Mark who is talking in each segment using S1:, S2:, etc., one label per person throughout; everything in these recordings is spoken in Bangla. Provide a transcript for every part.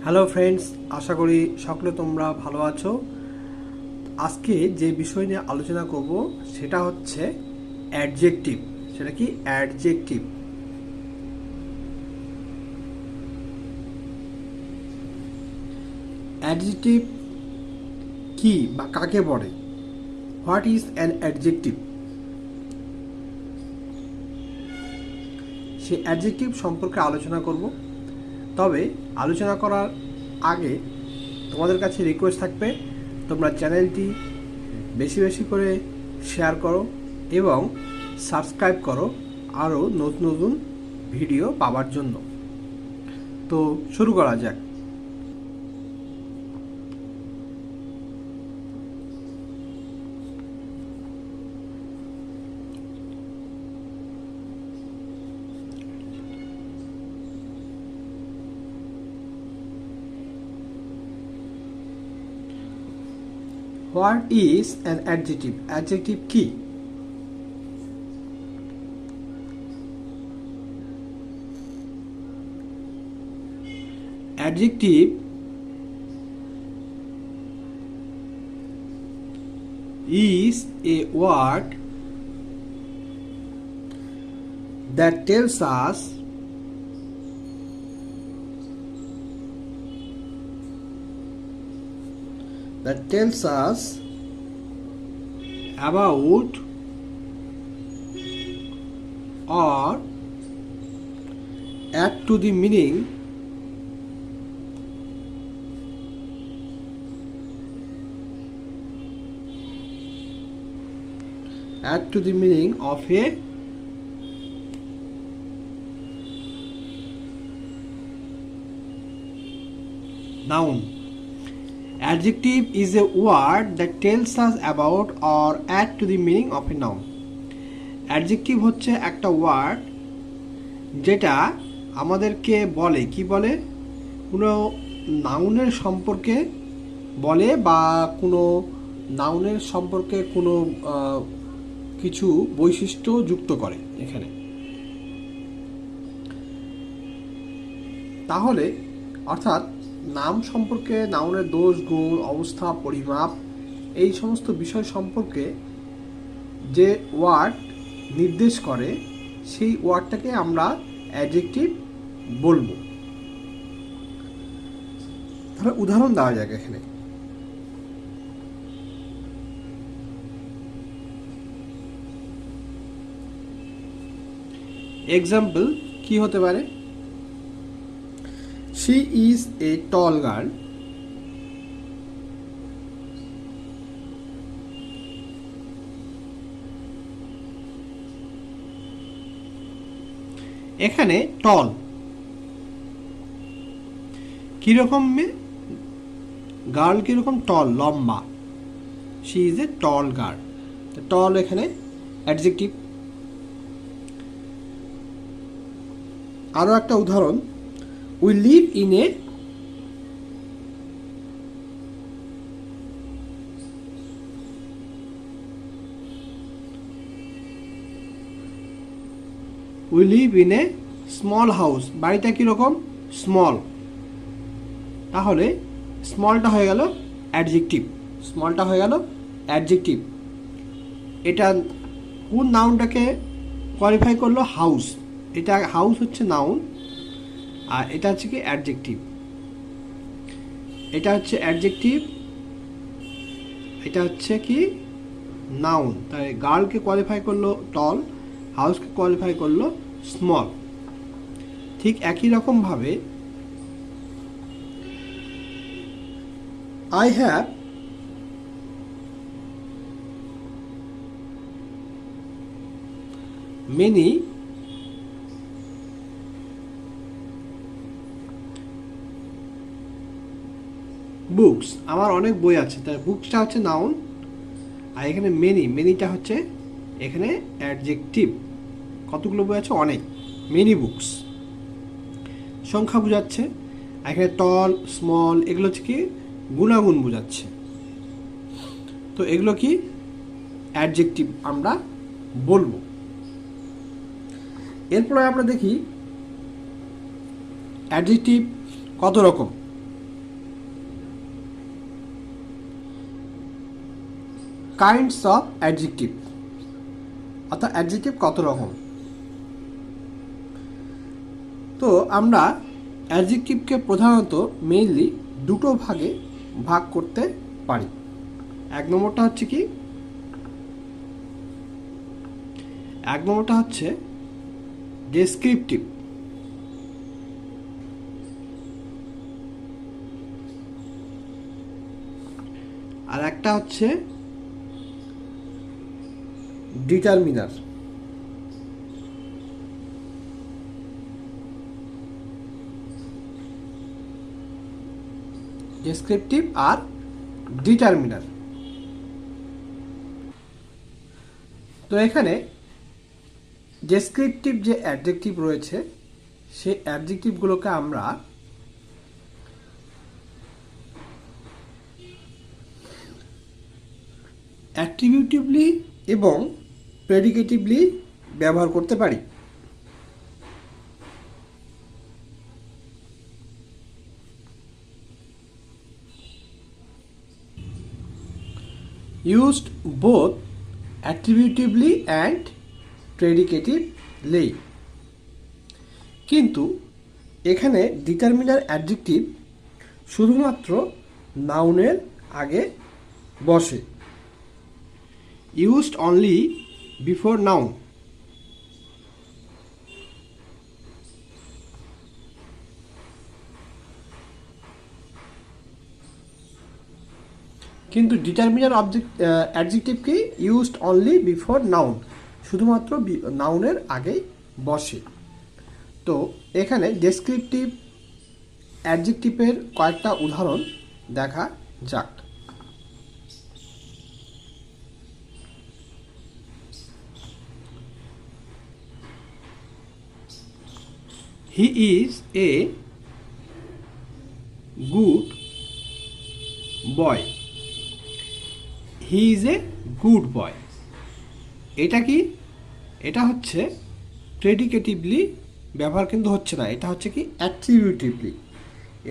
S1: হ্যালো ফ্রেন্ডস, আশা করি সকলে তোমরা ভালো আছো। আজকে যে বিষয় নিয়ে আলোচনা করব সেটা হচ্ছে অ্যাডজেক্টিভ। সেটা কি? অ্যাডজেক্টিভ। অ্যাডজেক্টিভ কি বা কাকে বলে? What is an adjective? সেই অ্যাডজেক্টিভ সম্পর্কে আলোচনা করব। তবে আলোচনা করার আগে তোমাদের কাছে রিকোয়েস্ট থাকবে, তোমরা চ্যানেলটি বেশি বেশি করে শেয়ার করো এবং সাবস্ক্রাইব করো আরও নতুন নতুন ভিডিও পাওয়ার জন্য। তো শুরু করা যাক। What is an adjective? Adjective কি? Adjective is a word that tells us about or add to the meaning of a noun. Adjective is a word that tells us about or add to the meaning of a noun. Adjective হচ্ছে একটা ওয়ার্ড যেটা আমাদেরকে বলে, কি বলে? কোনো নাউনের সম্পর্কে বলে বা কোনো নাউনের সম্পর্কে কোনো কিছু বৈশিষ্ট্য যুক্ত করে এখানে। তাহলে অর্থাৎ নাম সম্পর্কে, নাউনের দোষ, গুণ, অবস্থা, পরিমাপ, এই সমস্ত বিষয় সম্পর্কে যে ওয়ার্ড নির্দেশ করে সেই ওয়ার্ডটাকে আমরা অ্যাডজেক্টিভ বলবো। তাহলে উদাহরণ দেওয়া যাক এখানে। এক্সাম্পল কি হতে পারে? She is a tall girl. এখানে টল কিরকম? গার্ল কিরকম? টল, লম্বা। She is a tall girl. Tall এখানে অ্যাডজেক্টিভ। আরো একটা উদাহরণ, we live in a small house. বাড়িটা কিরকম? স্মল। তাহলে স্মলটা হয়ে গেল অ্যাডজেক্টিভ। স্মলটা হয়ে গেল অ্যাডজেক্টিভ। এটা কোন নাউনটাকে কোয়ালিফাই করলো? হাউস। এটা হাউস হচ্ছে নাউন, আর এটা হচ্ছে কি? অ্যাডজেক্টিভ। এটা হচ্ছে অ্যাডজেক্টিভ, এটা হচ্ছে কি? নাউন। তাই গার্লকে কোয়ালিফাই করলো টল, হাউসকে কোয়ালিফাই করলো স্মল। ঠিক একই রকম ভাবে I have many বুকস। আমার অনেক বই আছে। তাই বুকসটা হচ্ছে নাউন, আর এখানে মেনিটা হচ্ছে এখানে অ্যাডজেক্টিভ। কতগুলো বই আছে? অনেক। মেনি বুকস সংখ্যা বোঝাচ্ছে। এখানে টল, স্মল এগুলো হচ্ছে কি? গুণাগুণ বোঝাচ্ছে। তো এগুলো কি? অ্যাডজেক্টিভ আমরা বলবো। এরপরে আমরা দেখি অ্যাডজেক্টিভ কত রকম। কাইন্ডস অফ অ্যাডজেক্টিভ, অর্থাৎ অ্যাডজেক্টিভ কত রকম। তো আমরা অ্যাডজেক্টিভকে প্রধানত মেইনলি দুটো ভাগে ভাগ করতে পারি। এক নম্বরটা হচ্ছে ডেসক্রিপটিভ, আর একটা হচ্ছে ডিটারমিনার। ডেসক্রিপটিভ আর ডিটারমিনার। তো এখানে ডেসক্রিপটিভ যে অ্যাডজেক্টিভ রয়েছে সেই অ্যাডজেক্টিভগুলোকে আমরা অ্যাট্রিবিউটিভলি এবং প্রেডিকেটিভলি ব্যবহার করতে পারি। used both attributively and predicatively, কিন্তু এখানে ডিটারমিনার অ্যাডজেক্টিভ শুধুমাত্র নাউনের আগে বসে, used only before noun। কিন্তু ডিটারমিনার অ্যাডজেক্টিভকে ইউজড অনলি বিফোর নাউন, শুধুমাত্র নাউনের আগেই বসে। তো এখানে ডেসক্রিপটিভ অ্যাডজেক্টিভের কয়েকটা উদাহরণ দেখা যাক। হি is a good boy. He is a good boy, এটা কি? এটা হচ্ছে প্রেডিকেটিভলি ব্যবহার কিন্তু হচ্ছে না, এটা হচ্ছে কি অ্যাট্রিবিউটিভলি।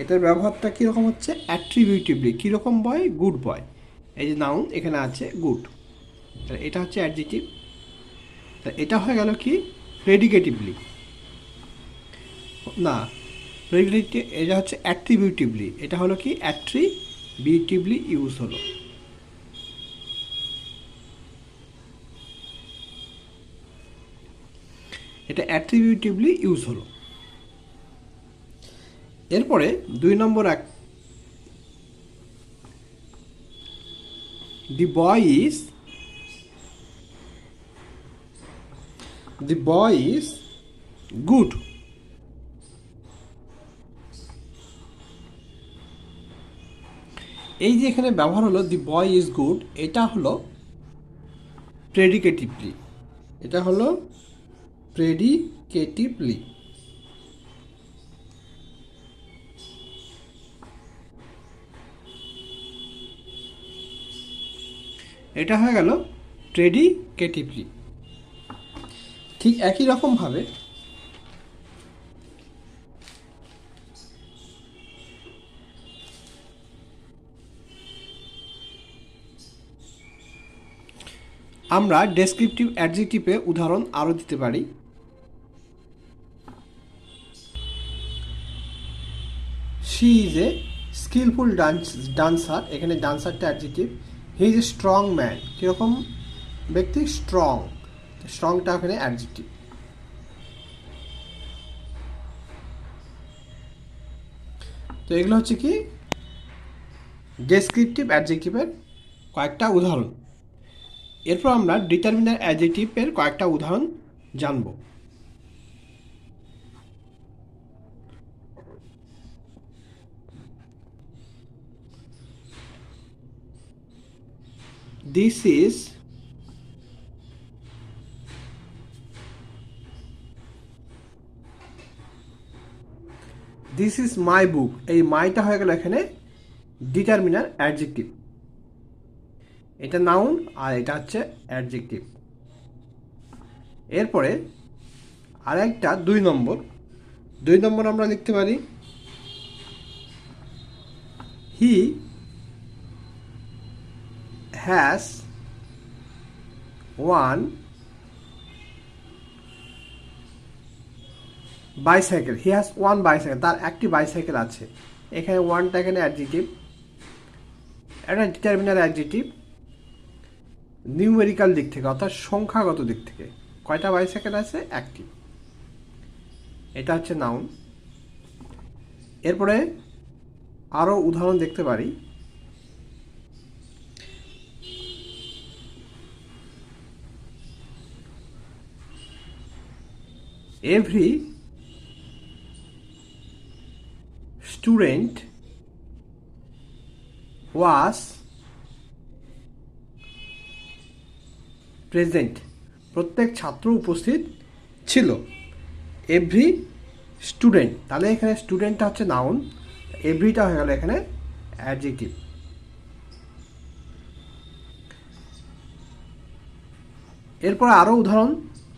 S1: এটার ব্যবহারটা কীরকম হচ্ছে? অ্যাট্রিবিউটিভলি। কীরকম বয়? Good boy. এই যে নাউন এখানে আছে গুড, এটা হচ্ছে অ্যাডজেক্টিভ। তা এটা হয়ে গেল কি প্রেডিকেটিভলি, না প্রেডিকেটিভ, এটা হচ্ছে অ্যাট্রিবিউটিভলি। এটা হলো কি অ্যাট্রিবিউটিভলি ইউজ হলো। এটা অ্যাট্রিবিউটিভলি ইউজ হলো। এরপরে 2 নম্বর দি বয় ইজ গুড। এই যে এখানে ব্যবহার হলো দি বয় ইজ গুড, এটা হলো প্রেডিকেটিভলি, এটা হলো প্রেডিকেটিভলি। এটা হয়ে গেল প্রেডিকেটিভলি। ঠিক একই রকমভাবে আমরা ডেসক্রিপটিভ অ্যাডজেক্টিভে উদাহরণ আরও দিতে পারি। She is a skillful dancer, এখানে ডান্সারটা adjective. He is a strong man, কীরকম ব্যক্তি? স্ট্রং, স্ট্রংটা এখানে অ্যাডজেক্টিভ। তো এগুলো হচ্ছে কি ডেসক্রিপটিভ অ্যাডজেক্টিভের কয়েকটা উদাহরণ। এরপর আমরা ডিটারমিনার অ্যাডজেক্টিভের কয়েকটা উদাহরণ জানব। This is my book। এই মাইটা হয়ে গেল এখানে ডিটারমিনার অ্যাডজেক্টিভ, এটা নাউন আর এটা হচ্ছে অ্যাডজেক্টিভ। এরপরে আরেকটা 2 নম্বর আমরা লিখতে পারি he has one bicycle, he has one bicycle, তার একটি বাইসাইকেল আছে। এখানে ওয়ানটা এখানে অ্যাডজেক্টিভ, এটা ডিটারমিনার অ্যাডজেক্টিভ নিউমেরিক্যাল দিক থেকে অর্থাৎ সংখ্যাগত দিক থেকে। কয়টা বাইসাইকেল আছে? একটি। এটা হচ্ছে নাউন। এরপরে আরও উদাহরণ দেখতে পারি। এভরি স্টুডেন্ট ওয়াজ প্রেজেন্ট, প্রত্যেক ছাত্র উপস্থিত ছিল। এভরি স্টুডেন্ট, তাহলে এখানে স্টুডেন্টটা হচ্ছে নাউন, এভরিটা হয়ে গেল এখানে অ্যাডজেক্টিভ। এরপর আরও উদাহরণ,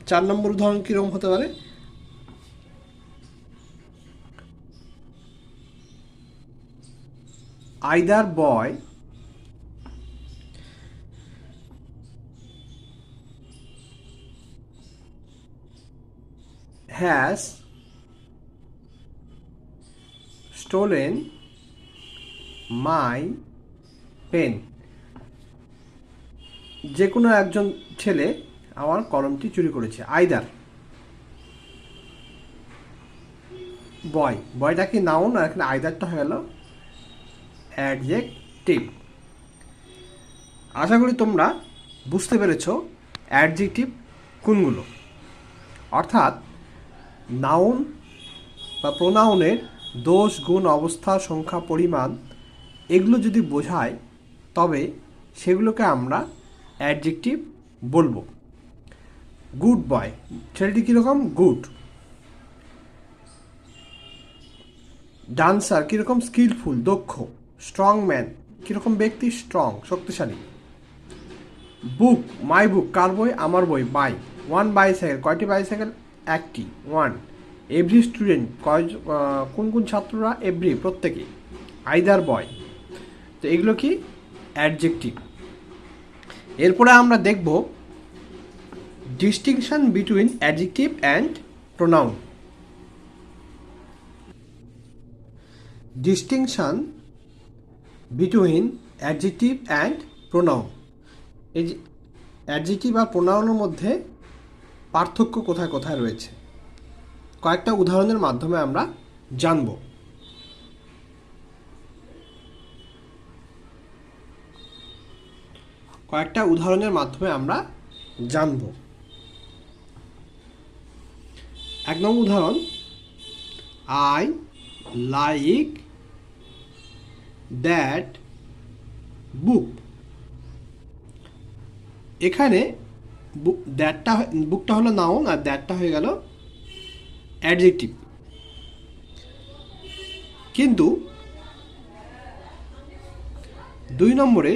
S1: 4 নম্বর উদাহরণ কীরকম হতে পারে? Either boy has stolen my pen, যে কোনো একজন ছেলে আমার কলমটি চুরি করেছে। আইদার বয়, বয়টা কি নাউন, আর এখানে আইদারটা হয়ে গেল অ্যাডজেক্টিভ। আশা করি তোমরা বুঝতে পেরেছো অ্যাডজেক্টিভ কোনগুলো। অর্থাৎ নাউন বা প্রোনাউনের দোষ, গুণ, অবস্থা, সংখ্যা, পরিমাণ এগুলো যদি বোঝায় তবে সেগুলোকে আমরা অ্যাডজেক্টিভ বলবো। গুড বয়, ছেলেটি কীরকম? গুড। ডান্সার কীরকম? স্কিলফুল, দক্ষ। স্ট্রং ম্যান, কীরকম ব্যক্তি? স্ট্রং, শক্তিশালী। বুক, মাই বুক, কার বই? আমার বই, বাই। ওয়ান বাইসাইকেল, কয়টি বাইসাইকেল? একটি, ওয়ান। এভরি স্টুডেন্ট, কোন কোন ছাত্ররা? এভরি, প্রত্যেকে। আইদার বয়, তো এগুলো কি? অ্যাডজেক্টিভ। এরপরে আমরা দেখব distinction between adjective and pronoun. Distinction between adjective and pronoun, এই যে অ্যাডজেক্টিভ আর প্রোনাউনের মধ্যে পার্থক্য কোথায় কোথায় রয়েছে কয়েকটা উদাহরণের মাধ্যমে আমরা জানব। এক নম্বর উদাহরণ, আই লাইক দ্যাট বুক। এখানে বুকটা হলো নাউন আর দ্যাটটা হয়ে গেল অ্যাডজেক্টিভ। কিন্তু 2 নম্বরে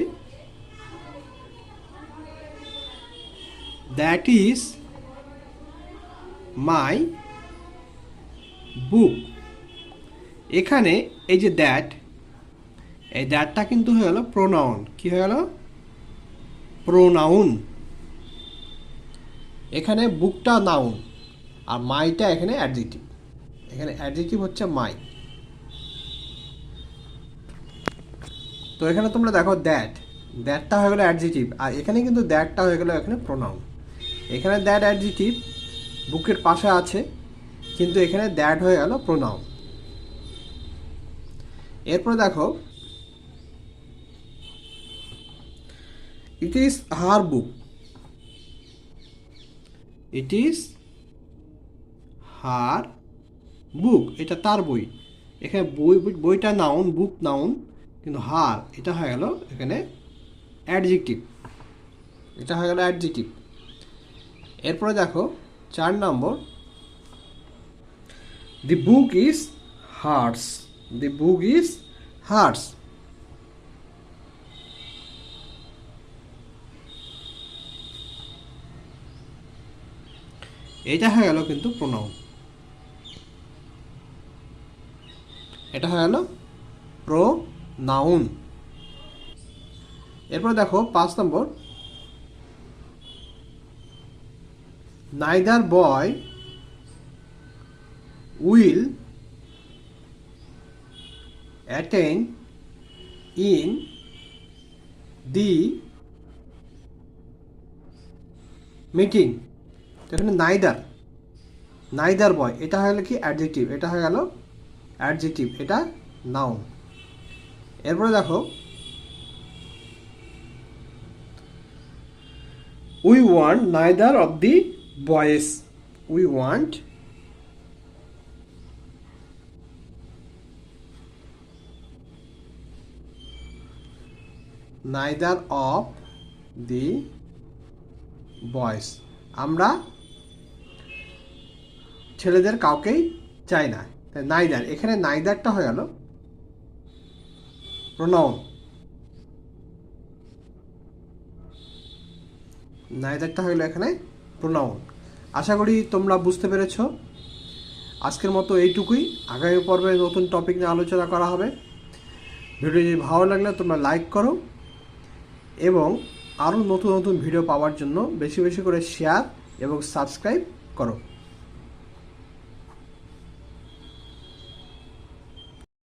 S1: দ্যাট ইজ মাই বুক, এখানে এই যে দ্যাট, এই দ্যাটটা কিন্তু হয়ে গেল প্রোনাউন। কি হয়ে গেল? প্রোনাউন। এখানে বুকটা নাউন আর মাইটা এখানে অ্যাডজেক্টিভ। এখানে অ্যাডজেক্টিভ হচ্ছে মাই। তো এখানে তোমরা দেখো দ্যাটটা হয়ে গেল অ্যাডজেক্টিভ, আর এখানে কিন্তু দ্যাটটা হয়ে গেল এখানে প্রোনাউন। এখানে দ্যাট অ্যাডজেক্টিভ বুকের পাশে আছে, কিন্তু এখানে দ্যাট হয়ে গেল প্রোনাউন। এরপরে দেখো, it is her book, it is her বুক, এটা তার বই। এখানে বইটা নাউন, বুক নাউন, কিন্তু হার এটা হয়ে গেল এখানে অ্যাডজেক্টিভ, এটা হয়ে গেল অ্যাডজেক্টিভ। এরপরে দেখো 4 number, the book is hers, the book is hers. এটা হয়ে গেল কিন্তু প্রোনাউন, এটা হয়ে গেল প্রোনাউন। এরপর দেখো 5 নম্বর, neither boy will attend in the meeting. তো এখানে নাইদার বয়, এটা হয়ে গেল কি অ্যাডজেক্টিভ, এটা হয়ে গেল অ্যাডজেক্টিভ, এটা নাউন। এরপরে দেখো we want neither of the boys, we want neither of the boys, আমরা ছেলেদের কাউকেই চাই না। নাইদার, এখানে নাইদারটা হয়ে গেল প্রোনাউন, নাইদারটা হয়ে গেল এখানে প্রোনাউন। আশা করি তোমরা বুঝতে পেরেছ। আজকের মতো এইটুকুই, আগামী পর্বে নতুন টপিক নিয়ে আলোচনা করা হবে। ভিডিও যদি ভালো লাগলে তোমরা লাইক করো এবং আরও নতুন নতুন ভিডিও পাওয়ার জন্য বেশি বেশি করে শেয়ার এবং সাবস্ক্রাইব করো।